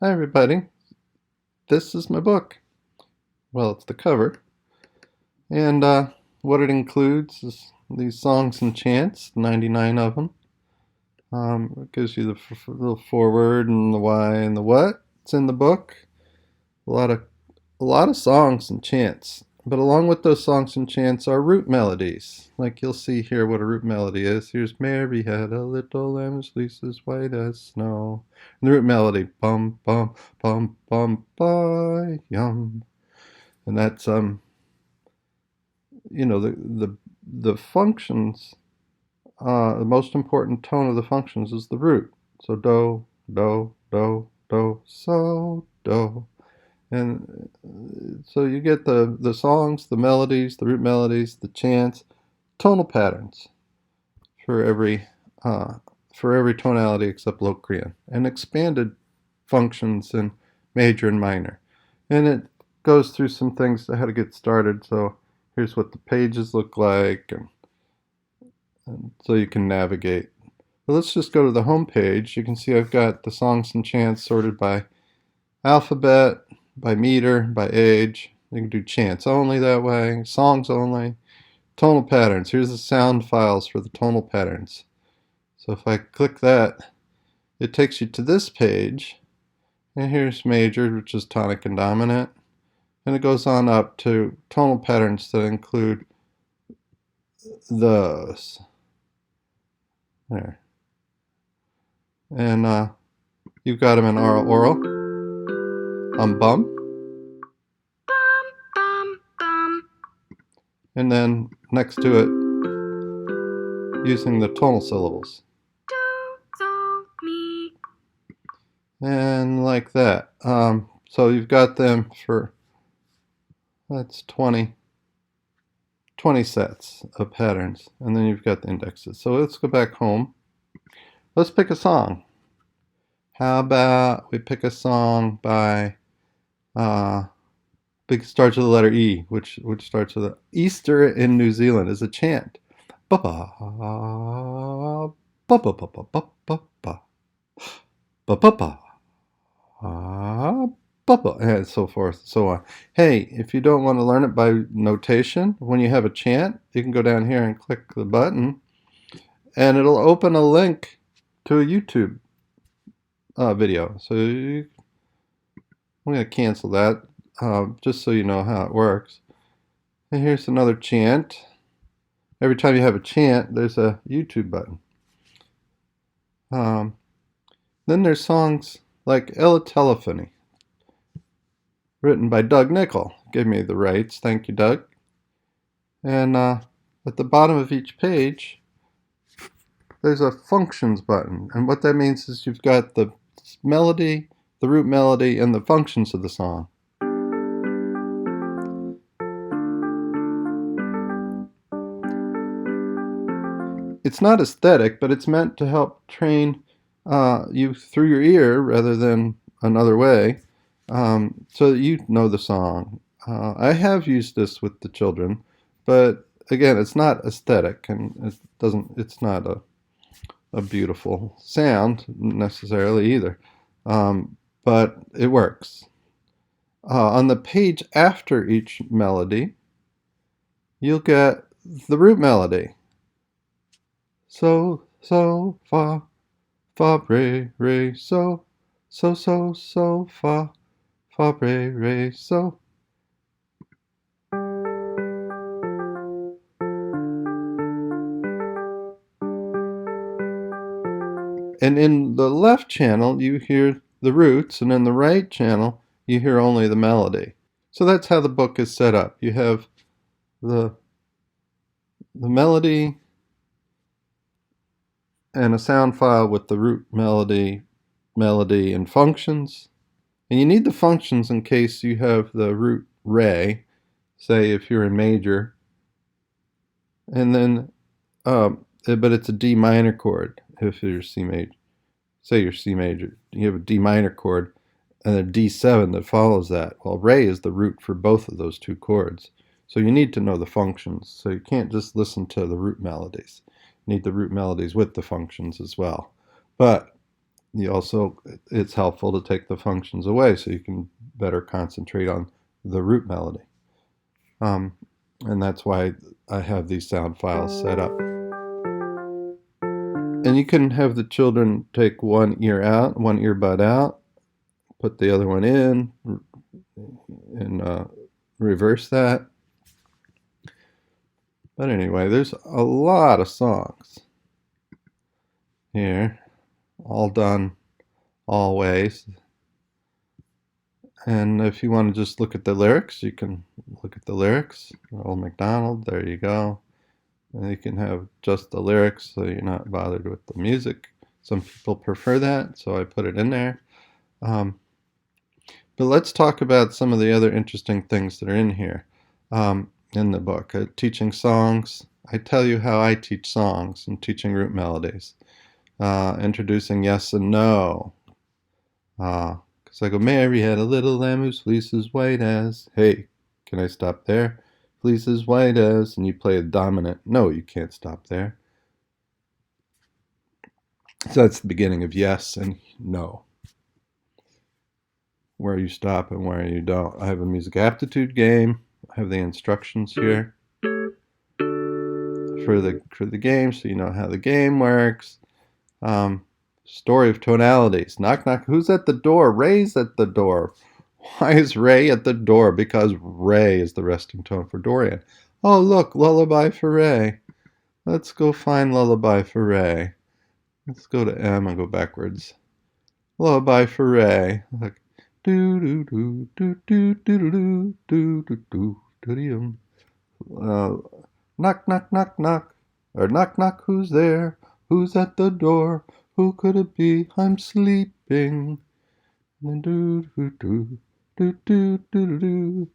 Hi everybody, this is my book. Well, it's the cover. And what it includes is these songs and chants, 99 of them. It gives you the little foreword and the why and the what. It's in the book. A lot of a lot of songs and chants. But along with those songs and chants are root melodies. Like you'll see here what a root melody is. Here's Mary had a little lamb whose fleece as white as snow. And the root melody, bum bum bum bum ba yum. And that's the functions. The most important tone of the functions is the root. So do do do do so do. And so you get the songs, the melodies, the root melodies, the chants, tonal patterns for every uh, for every tonality except Locrian, and expanded functions in major and minor. And it goes through some things to how to get started. So here's what the pages look like, and so you can navigate. But let's just go to the home page. You can see I've got the songs and chants sorted by alphabet, by meter, by age. You can do chants only that way, songs only, tonal patterns. Here's the sound files for the tonal patterns. So if I click that, it takes you to this page, and here's major, which is tonic and dominant, and it goes on up to tonal patterns that include those. There. And you've got them in oral, bum, and then next to it, using the tonal syllables. And like that. So you've got them for, that's 20 sets of patterns, and then you've got the indexes. So let's go back home. Let's pick a song. How about we pick a song by starts with the letter E, which starts with Easter in New Zealand is a chant. Ba ba ba ba ba ba ba ba ba ba ba ba. And so forth and so on. Hey, if you don't want to learn it by notation, when you have a chant, you can go down here and click the button, and it'll open a link to a YouTube video. So I'm going to cancel that just so you know how it works. And here's another chant. Every time you have a chant, there's a YouTube button. Then there's songs like Ella Telephony, written by Doug Nickel. Give me the rights. Thank you, Doug. And at the bottom of each page, there's a functions button. And what that means is you've got the melody, the root melody, and the functions of the song. It's not aesthetic, but it's meant to help train you through your ear rather than another way, so that you know the song. I have used this with the children, but again, it's not aesthetic, and it's not a beautiful sound necessarily either, but it works. On the page after each melody, you'll get the root melody. So, fa, re, so, fa, re, so. And in the left channel, you hear the roots, and in the right channel, you hear only the melody. So that's how the book is set up. You have the melody and a sound file with the root melody, and functions. And you need the functions in case you have the root re, say if you're in major, and then, but it's a D minor chord if you're C major. Say you're C major, you have a D minor chord and a D7 that follows that. Well, re is the root for both of those two chords. So you need to know the functions. So you can't just listen to the root melodies. You need the root melodies with the functions as well. But it's helpful to take the functions away so you can better concentrate on the root melody. And that's why I have these sound files set up. And you can have the children take one ear out, one earbud out, put the other one in, and reverse that. But anyway, there's a lot of songs here, all done all ways. And if you want to just look at the lyrics, you can look at the lyrics. Old MacDonald, there you go. And you can have just the lyrics so you're not bothered with the music. Some people prefer that, so I put it in there. But let's talk about some of the other interesting things that are in here in the book. Teaching songs. I tell you how I teach songs and teaching root melodies. Introducing yes and no. Because I go, Mary had a little lamb whose fleece is white as. Hey, can I stop there? Fleece is white as. And you play a dominant. No, you can't stop there. So that's the beginning of yes and no. Where you stop and where you don't. I have a music aptitude game. I have the instructions here for the game, so you know how the game works. Story of tonalities. Knock, knock. Who's at the door? Ray's at the door. Why is Ray at the door? Because Ray is the resting tone for Dorian. Oh, look, lullaby for Ray. Let's go find lullaby for Ray. Let's go to M and go backwards. Lullaby for Ray. Look. Do do do do do do do do do do do. Knock, knock, knock, knock. Or knock, knock. Who's there? Who's at the door? Who could it be? I'm sleeping. Do do do do do do do.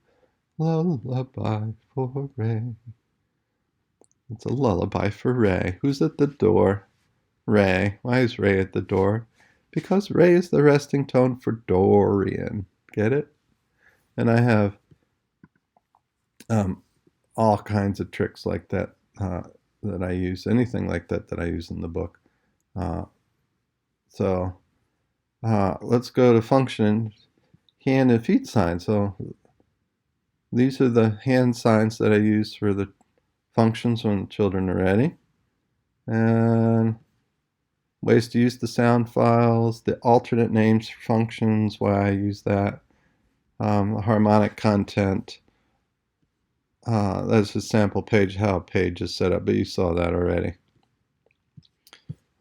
Lullaby for Ray. It's a lullaby for Ray. Who's at the door? Ray. Why is Ray at the door? Because Ray is the resting tone for Dorian. Get it? And I have all kinds of tricks like that that I use. Anything like that I use in the book. So let's go to function, hand and feet signs. So these are the hand signs that I use for the functions when children are ready. And ways to use the sound files, the alternate names for functions, why I use that, the harmonic content. That's a sample page, how a page is set up, but you saw that already.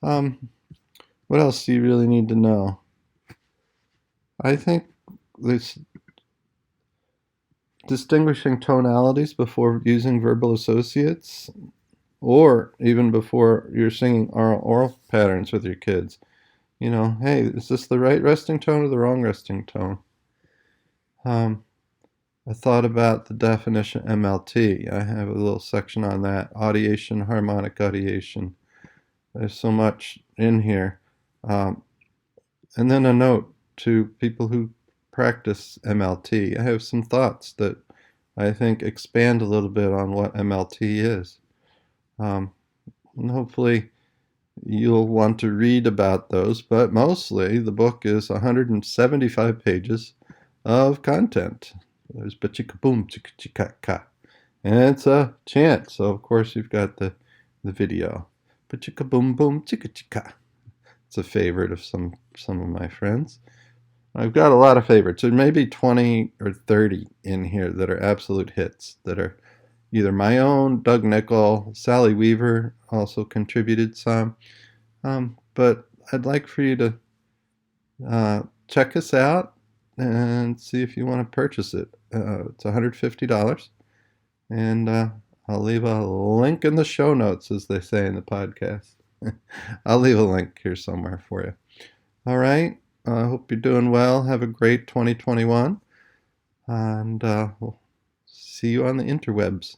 What else do you really need to know? I think this distinguishing tonalities before using verbal associates, or even before you're singing oral patterns with your kids. You know, hey, is this the right resting tone or the wrong resting tone? I thought about the definition MLT. I have a little section on that. Audiation, harmonic audiation. There's so much in here. And then a note to people who practice MLT. I have some thoughts that I think expand a little bit on what MLT is. And hopefully you'll want to read about those, but mostly the book is 175 pages of content. There's ba-chicka boom, chicka chicka ka. And it's a chant, so of course you've got the video. Ba-chicka boom boom, chicka chicka. It's a favorite of some of my friends. I've got a lot of favorites. There may be 20 or 30 in here that are absolute hits, that are either my own, Doug Nickel, Sally Weaver also contributed some. But I'd like for you to check us out and see if you want to purchase it. It's $150. And I'll leave a link in the show notes, as they say in the podcast. I'll leave a link here somewhere for you. All right. I hope you're doing well. Have a great 2021. And we'll see you on the interwebs.